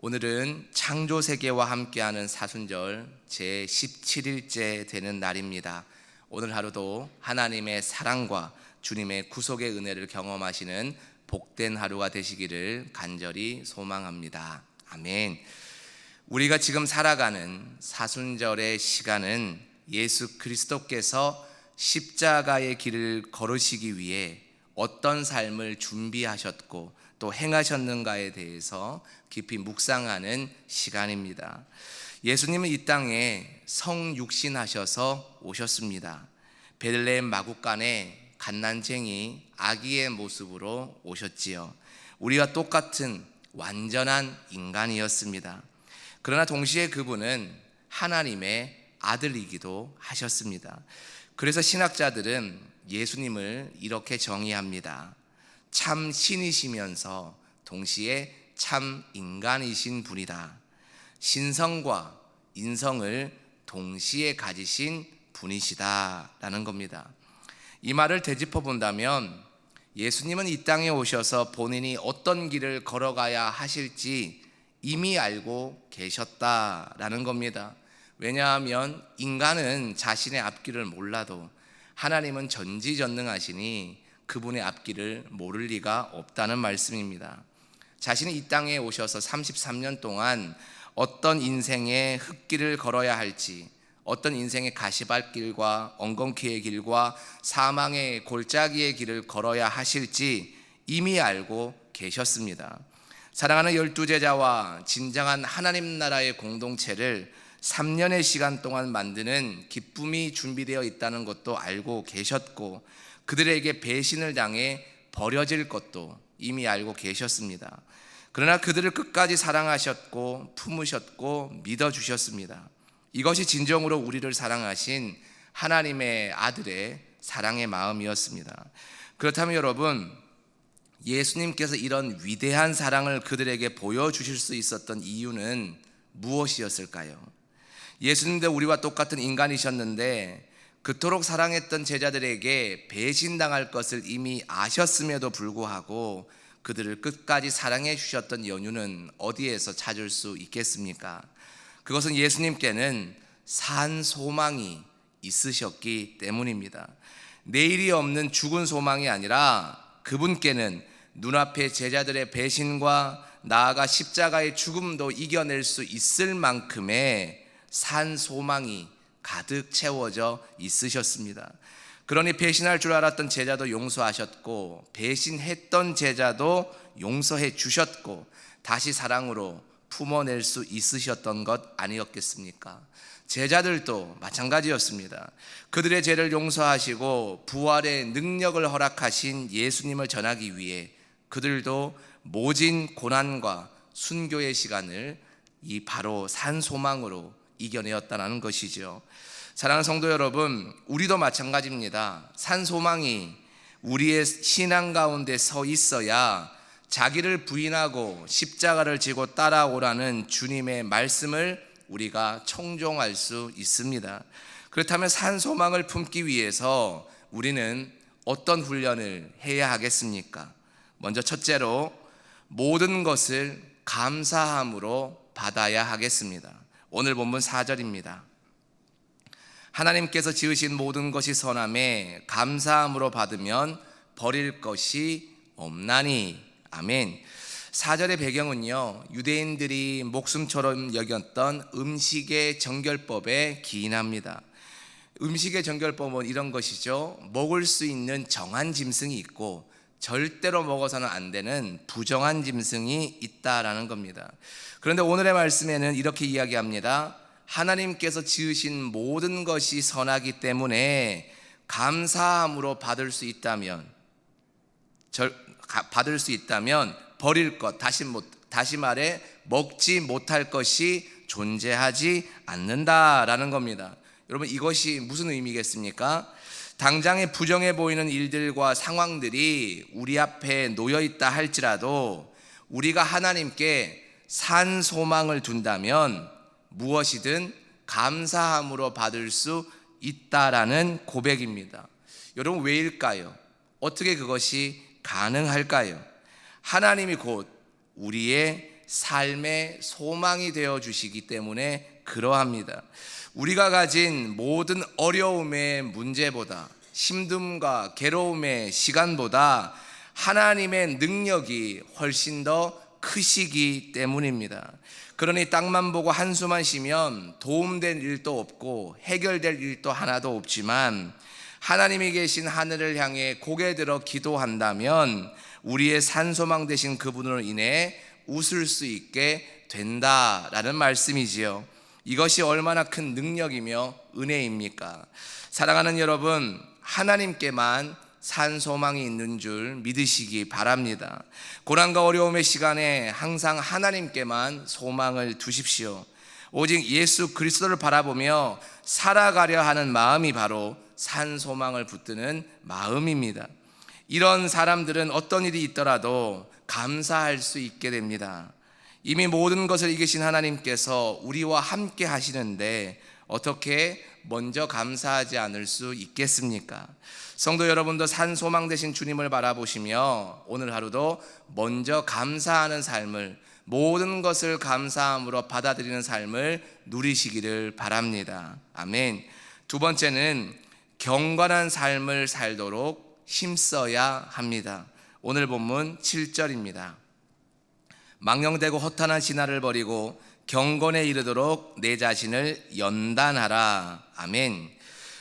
오늘은 창조세계와 함께하는 사순절 제17일째 되는 날입니다. 오늘 하루도 하나님의 사랑과 주님의 구속의 은혜를 경험하시는 복된 하루가 되시기를 간절히 소망합니다. 아멘. 우리가 지금 살아가는 사순절의 시간은 예수 그리스도께서 십자가의 길을 걸으시기 위해 어떤 삶을 준비하셨고 또 행하셨는가에 대해서 깊이 묵상하는 시간입니다. 예수님은 이 땅에 성육신하셔서 오셨습니다. 베들레헴 마구간에 갓난쟁이 아기의 모습으로 오셨지요. 우리와 똑같은 완전한 인간이었습니다. 그러나 동시에 그분은 하나님의 아들이기도 하셨습니다. 그래서 신학자들은 예수님을 이렇게 정의합니다. 참 신이시면서 동시에 참 인간이신 분이다. 신성과 인성을 동시에 가지신 분이시다라는 겁니다. 이 말을 되짚어 본다면 예수님은 이 땅에 오셔서 본인이 어떤 길을 걸어가야 하실지 이미 알고 계셨다라는 겁니다. 왜냐하면 인간은 자신의 앞길을 몰라도 하나님은 전지전능하시니 그분의 앞길을 모를 리가 없다는 말씀입니다. 자신이 이 땅에 오셔서 33년 동안 어떤 인생의 흙길을 걸어야 할지, 어떤 인생의 가시밭길과 엉겅퀴의 길과 사망의 골짜기의 길을 걸어야 하실지 이미 알고 계셨습니다. 사랑하는 12제자와 진정한 하나님 나라의 공동체를 3년의 시간 동안 만드는 기쁨이 준비되어 있다는 것도 알고 계셨고, 그들에게 배신을 당해 버려질 것도 이미 알고 계셨습니다. 그러나 그들을 끝까지 사랑하셨고 품으셨고 믿어주셨습니다. 이것이 진정으로 우리를 사랑하신 하나님의 아들의 사랑의 마음이었습니다. 그렇다면 여러분, 예수님께서 이런 위대한 사랑을 그들에게 보여주실 수 있었던 이유는 무엇이었을까요? 예수님도 우리와 똑같은 인간이셨는데 그토록 사랑했던 제자들에게 배신당할 것을 이미 아셨음에도 불구하고 그들을 끝까지 사랑해 주셨던 연유는 어디에서 찾을 수 있겠습니까? 그것은 예수님께는 산 소망이 있으셨기 때문입니다. 내일이 없는 죽은 소망이 아니라 그분께는 눈앞에 제자들의 배신과 나아가 십자가의 죽음도 이겨낼 수 있을 만큼의 산 소망이 가득 채워져 있으셨습니다. 그러니 배신할 줄 알았던 제자도 용서하셨고 배신했던 제자도 용서해 주셨고 다시 사랑으로 품어낼 수 있으셨던 것 아니었겠습니까? 제자들도 마찬가지였습니다. 그들의 죄를 용서하시고 부활의 능력을 허락하신 예수님을 전하기 위해 그들도 모진 고난과 순교의 시간을 이 바로 산 소망으로 이겨내었다는 것이죠. 사랑하는 성도 여러분, 우리도 마찬가지입니다. 산 소망이 우리의 신앙 가운데 서 있어야 자기를 부인하고 십자가를 지고 따라오라는 주님의 말씀을 우리가 청종할 수 있습니다. 그렇다면 산 소망을 품기 위해서 우리는 어떤 훈련을 해야 하겠습니까? 먼저 첫째로 모든 것을 감사함으로 받아야 하겠습니다. 오늘 본문 4절입니다. 하나님께서 지으신 모든 것이 선함에 감사함으로 받으면 버릴 것이 없나니. 아멘. 4절의 배경은요, 유대인들이 목숨처럼 여겼던 음식의 정결법에 기인합니다. 음식의 정결법은 이런 것이죠. 먹을 수 있는 정한 짐승이 있고 절대로 먹어서는 안 되는 부정한 짐승이 있다라는 겁니다. 그런데 오늘의 말씀에는 이렇게 이야기합니다. 하나님께서 지으신 모든 것이 선하기 때문에 감사함으로 받을 수 있다면 버릴 것, 다시 말해 먹지 못할 것이 존재하지 않는다라는 겁니다. 여러분, 이것이 무슨 의미겠습니까? 당장에 부정해 보이는 일들과 상황들이 우리 앞에 놓여 있다 할지라도 우리가 하나님께 산 소망을 둔다면 무엇이든 감사함으로 받을 수 있다라는 고백입니다. 여러분, 왜일까요? 어떻게 그것이 가능할까요? 하나님이 곧 우리의 삶의 소망이 되어 주시기 때문에 그러합니다. 우리가 가진 모든 어려움의 문제보다, 힘듦과 괴로움의 시간보다 하나님의 능력이 훨씬 더 크시기 때문입니다. 그러니 땅만 보고 한숨만 쉬면 도움될 일도 없고 해결될 일도 하나도 없지만, 하나님이 계신 하늘을 향해 고개 들어 기도한다면 우리의 산소망 되신 그분으로 인해 웃을 수 있게 된다라는 말씀이지요. 이것이 얼마나 큰 능력이며 은혜입니까? 사랑하는 여러분, 하나님께만 산소망이 있는 줄 믿으시기 바랍니다. 고난과 어려움의 시간에 항상 하나님께만 소망을 두십시오. 오직 예수 그리스도를 바라보며 살아가려 하는 마음이 바로 산소망을 붙드는 마음입니다. 이런 사람들은 어떤 일이 있더라도 감사할 수 있게 됩니다. 이미 모든 것을 이기신 하나님께서 우리와 함께 하시는데 어떻게 먼저 감사하지 않을 수 있겠습니까? 성도 여러분도 산소망 되신 주님을 바라보시며 오늘 하루도 먼저 감사하는 삶을, 모든 것을 감사함으로 받아들이는 삶을 누리시기를 바랍니다. 아멘. 두 번째는 경건한 삶을 살도록 힘써야 합니다. 오늘 본문 7절입니다. 망령되고 허탄한 신화를 버리고 경건에 이르도록 내 자신을 연단하라. 아멘.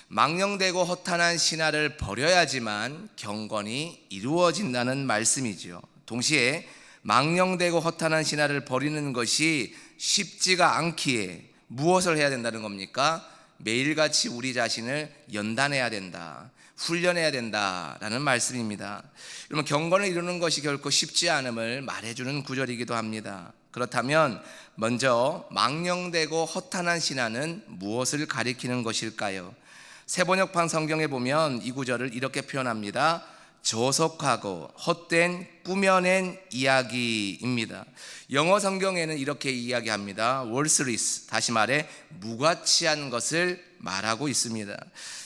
망령되고 허탄한 신화를 버려야지만 경건이 이루어진다는 말씀이지요. 동시에 망령되고 허탄한 신화를 버리는 것이 쉽지가 않기에 무엇을 해야 된다는 겁니까? 매일같이 우리 자신을 연단해야 된다, 훈련해야 된다라는 말씀입니다. 그러면 경건을 이루는 것이 결코 쉽지 않음을 말해주는 구절이기도 합니다. 그렇다면 먼저 망령되고 허탄한 신화는 무엇을 가리키는 것일까요? 새번역판 성경에 보면 이 구절을 이렇게 표현합니다. 저속하고 헛된 꾸며낸 이야기입니다. 영어 성경에는 이렇게 이야기합니다. worthless, 다시 말해 무가치한 것을 말하고 있습니다.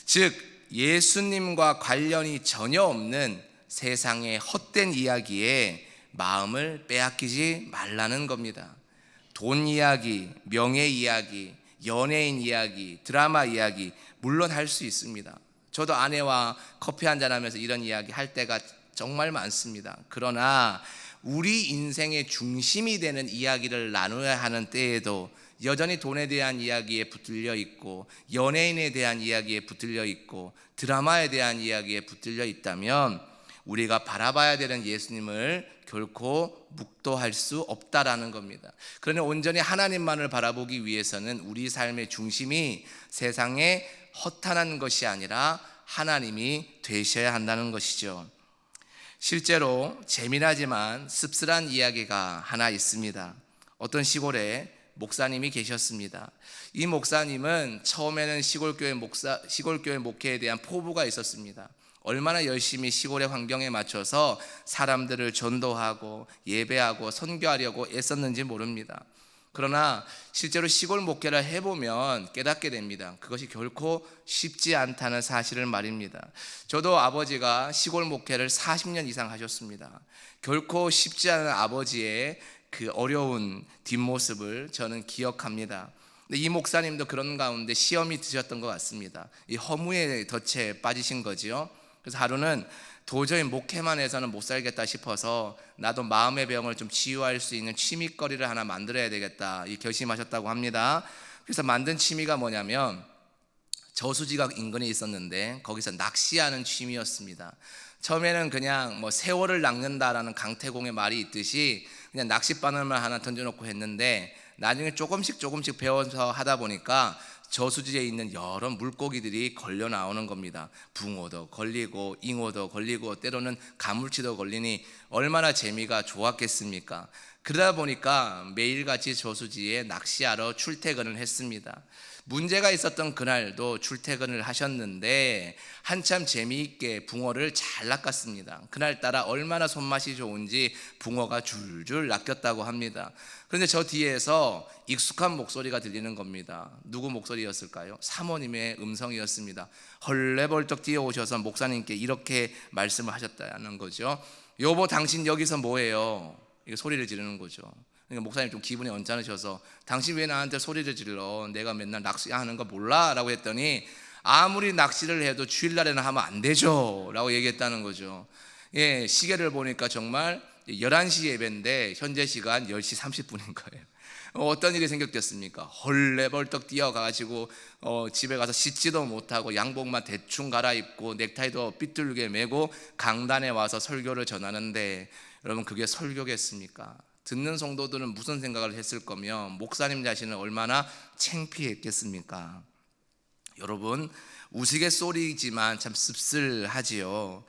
즉 예수님과 관련이 전혀 없는 세상의 헛된 이야기에 마음을 빼앗기지 말라는 겁니다. 돈 이야기, 명예 이야기, 연예인 이야기, 드라마 이야기 물론 할 수 있습니다. 저도 아내와 커피 한잔 하면서 이런 이야기 할 때가 정말 많습니다. 그러나 우리 인생의 중심이 되는 이야기를 나눠야 하는 때에도 여전히 돈에 대한 이야기에 붙들려 있고, 연예인에 대한 이야기에 붙들려 있고, 드라마에 대한 이야기에 붙들려 있다면 우리가 바라봐야 되는 예수님을 결코 묵도할 수 없다라는 겁니다. 그러나 온전히 하나님만을 바라보기 위해서는 우리 삶의 중심이 세상에 허탄한 것이 아니라 하나님이 되셔야 한다는 것이죠. 실제로 재미나지만 씁쓸한 이야기가 하나 있습니다. 어떤 시골에 목사님이 계셨습니다. 이 목사님은 처음에는 시골교회 목회에 대한 포부가 있었습니다. 얼마나 열심히 시골의 환경에 맞춰서 사람들을 전도하고 예배하고 선교하려고 애썼는지 모릅니다. 그러나 실제로 시골 목회를 해보면 깨닫게 됩니다. 그것이 결코 쉽지 않다는 사실을 말입니다. 저도 아버지가 시골 목회를 40년 이상 하셨습니다. 결코 쉽지 않은 아버지의 그 어려운 뒷모습을 저는 기억합니다. 근데 이 목사님도 그런 가운데 시험이 드셨던 것 같습니다. 이 허무의 덫에 빠지신 거지요. 그래서 하루는 도저히 목회만 해서는 못 살겠다 싶어서 나도 마음의 병을 좀 치유할 수 있는 취미거리를 하나 만들어야 되겠다 이 결심하셨다고 합니다. 그래서 만든 취미가 뭐냐면 저수지가 인근에 있었는데 거기서 낚시하는 취미였습니다. 처음에는 그냥 세월을 낚는다라는 강태공의 말이 있듯이 그냥 낚싯바늘만 하나 던져놓고 했는데 나중에 조금씩 배워서 하다 보니까 저수지에 있는 여러 물고기들이 걸려 나오는 겁니다. 붕어도 걸리고 잉어도 걸리고 때로는 가물치도 걸리니 얼마나 재미가 좋았겠습니까? 그러다 보니까 매일같이 저수지에 낚시하러 출퇴근을 했습니다. 문제가 있었던 그날도 출퇴근을 하셨는데 한참 재미있게 붕어를 잘 낚았습니다. 그날따라 얼마나 손맛이 좋은지 붕어가 줄줄 낚였다고 합니다. 그런데 저 뒤에서 익숙한 목소리가 들리는 겁니다. 누구 목소리였을까요? 사모님의 음성이었습니다. 헐레벌떡 뛰어오셔서 목사님께 이렇게 말씀을 하셨다는 거죠. 여보 당신 여기서 뭐해요? 이게 소리를 지르는 거죠. 그러니까 목사님 좀 기분이 언짢으셔서 당신 왜 나한테 소리를 질러? 내가 맨날 낚시하는 거 몰라? 라고 했더니 아무리 낚시를 해도 주일날에는 하면 안 되죠 라고 얘기했다는 거죠. 예, 시계를 보니까 정말 11시 예배인데 현재 시간 10시 30분인 거예요. 어떤 일이 생겼겠습니까? 헐레벌떡 뛰어가지고 집에 가서 씻지도 못하고 양복만 대충 갈아입고 넥타이도 삐뚤게 매고 강단에 와서 설교를 전하는데, 여러분 그게 설교겠습니까? 듣는 성도들은 무슨 생각을 했을 거며 목사님 자신은 얼마나 창피했겠습니까? 여러분, 우스갯소리지만 참 씁쓸하지요.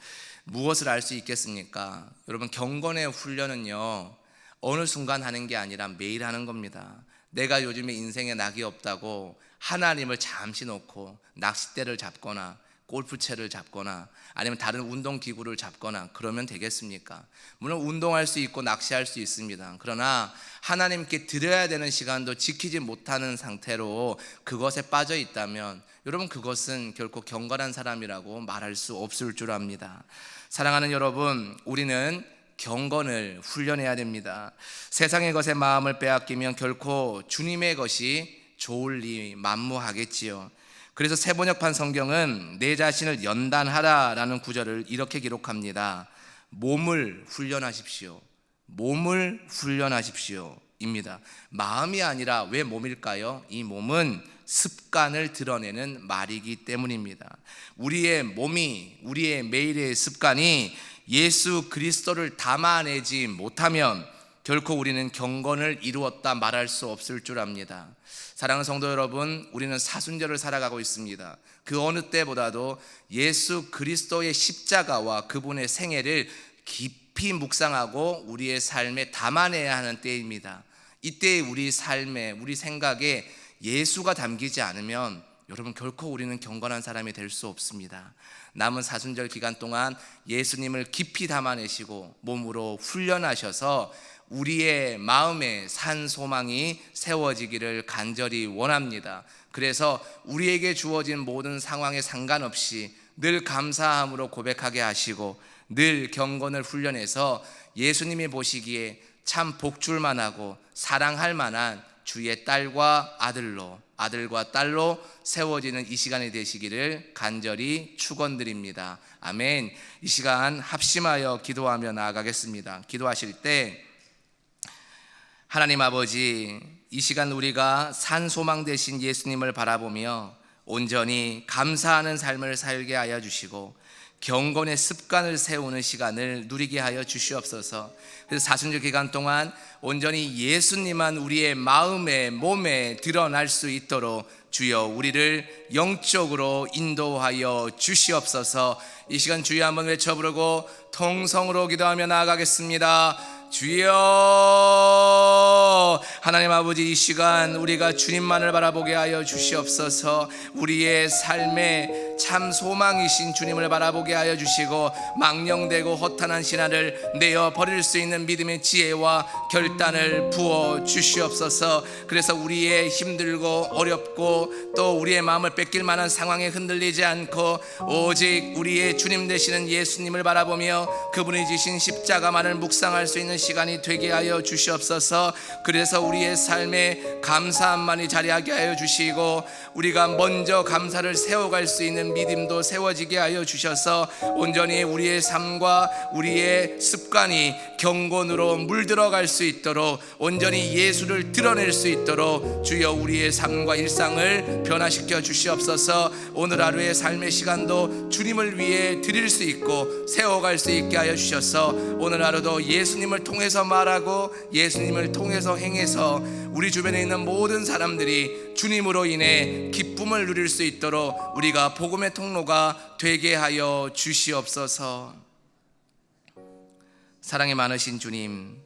무엇을 알 수 있겠습니까? 여러분, 경건의 훈련은요 어느 순간 하는 게 아니라 매일 하는 겁니다. 내가 요즘에 인생에 낙이 없다고 하나님을 잠시 놓고 낚싯대를 잡거나 골프채를 잡거나 아니면 다른 운동기구를 잡거나 그러면 되겠습니까? 물론 운동할 수 있고 낚시할 수 있습니다. 그러나 하나님께 드려야 되는 시간도 지키지 못하는 상태로 그것에 빠져 있다면 여러분, 그것은 결코 경건한 사람이라고 말할 수 없을 줄 압니다. 사랑하는 여러분, 우리는 경건을 훈련해야 됩니다. 세상의 것에 마음을 빼앗기면 결코 주님의 것이 좋을 리 만무하겠지요. 그래서 새번역판 성경은 내 자신을 연단하라라는 구절을 이렇게 기록합니다. 몸을 훈련하십시오. 몸을 훈련하십시오 입니다. 마음이 아니라 왜 몸일까요? 이 몸은 습관을 드러내는 말이기 때문입니다. 우리의 몸이, 우리의 매일의 습관이 예수 그리스도를 담아내지 못하면 결코 우리는 경건을 이루었다 말할 수 없을 줄 압니다. 사랑하는 성도 여러분, 우리는 사순절을 살아가고 있습니다. 그 어느 때보다도 예수 그리스도의 십자가와 그분의 생애를 깊이 묵상하고 우리의 삶에 담아내야 하는 때입니다. 이때 우리 삶에, 우리 생각에 예수가 담기지 않으면 여러분 결코 우리는 경건한 사람이 될 수 없습니다. 남은 사순절 기간 동안 예수님을 깊이 담아내시고 몸으로 훈련하셔서 우리의 마음에 산 소망이 세워지기를 간절히 원합니다. 그래서 우리에게 주어진 모든 상황에 상관없이 늘 감사함으로 고백하게 하시고 늘 경건을 훈련해서 예수님이 보시기에 참 복줄만 하고 사랑할 만한 주의 딸과 아들로, 아들과 딸로 세워지는 이 시간이 되시기를 간절히 축원드립니다. 아멘. 이 시간 합심하여 기도하며 나아가겠습니다. 기도하실 때 하나님 아버지, 이 시간 우리가 산 소망 되신 예수님을 바라보며 온전히 감사하는 삶을 살게 하여 주시고 경건의 습관을 세우는 시간을 누리게 하여 주시옵소서. 그래서 사순절 기간 동안 온전히 예수님만 우리의 마음에 몸에 드러날 수 있도록 주여 우리를 영적으로 인도하여 주시옵소서. 이 시간 주여 한번 외쳐 부르고 통성으로 기도하며 나아가겠습니다. 주여, 하나님 아버지, 이 시간 우리가 주님만을 바라보게 하여 주시옵소서. 우리의 삶에 참 소망이신 주님을 바라보게 하여 주시고 망령되고 허탄한 신화를 내어 버릴 수 있는 믿음의 지혜와 결단을 부어 주시옵소서. 그래서 우리의 힘들고 어렵고 또 우리의 마음을 뺏길 만한 상황에 흔들리지 않고 오직 우리의 주님 되시는 예수님을 바라보며 그분이 지신 십자가만을 묵상할 수 있는 시간이 되게 하여 주시옵소서. 그래서 우리의 삶에 감사함만이 자리하게 하여 주시고 우리가 먼저 감사를 세워갈 수 있는 믿음도 세워지게 하여 주셔서 온전히 우리의 삶과 우리의 습관이 경건으로 물들어갈 수 있도록 온전히 예수를 드러낼 수 있도록 주여 우리의 삶과 일상을 변화시켜 주시옵소서. 오늘 하루의 삶의 시간도 주님을 위해 드릴 수 있고 세워갈 수 있게 하여 주셔서 오늘 하루도 예수님을 통해서 말하고 예수님을 통해서 행해서 우리 주변에 있는 모든 사람들이 주님으로 인해 기쁨을 누릴 수 있도록 우리가 복음의 통로가 되게 하여 주시옵소서. 사랑이 많으신 주님,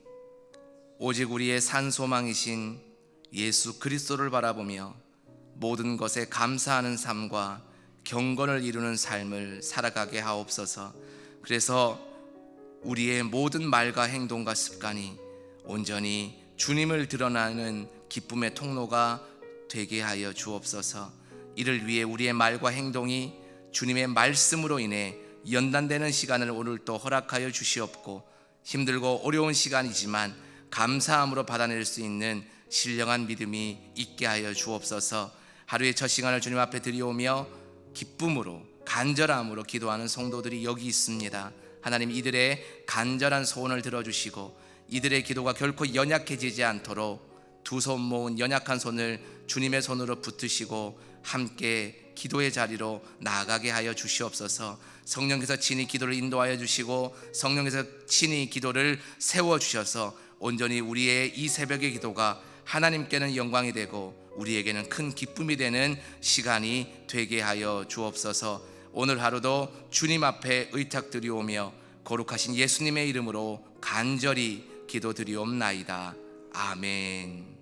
오직 우리의 산 소망이신 예수 그리스도를 바라보며 모든 것에 감사하는 삶과 경건을 이루는 삶을 살아가게 하옵소서. 그래서 우리의 모든 말과 행동과 습관이 온전히 주님을 드러나는 기쁨의 통로가 되게 하여 주옵소서. 이를 위해 우리의 말과 행동이 주님의 말씀으로 인해 연단되는 시간을 오늘 또 허락하여 주시옵고 힘들고 어려운 시간이지만 감사함으로 받아낼 수 있는 신령한 믿음이 있게 하여 주옵소서. 하루의 첫 시간을 주님 앞에 드리오며 기쁨으로 간절함으로 기도하는 성도들이 여기 있습니다. 하나님, 이들의 간절한 소원을 들어주시고 이들의 기도가 결코 연약해지지 않도록 두 손 모은 연약한 손을 주님의 손으로 붙드시고 함께 기도의 자리로 나아가게 하여 주시옵소서. 성령께서 친히 기도를 인도하여 주시고 성령께서 친히 기도를 세워주셔서 온전히 우리의 이 새벽의 기도가 하나님께는 영광이 되고 우리에게는 큰 기쁨이 되는 시간이 되게 하여 주옵소서. 오늘 하루도 주님 앞에 의탁드리오며 거룩하신 예수님의 이름으로 간절히 기도드리옵나이다. 아멘.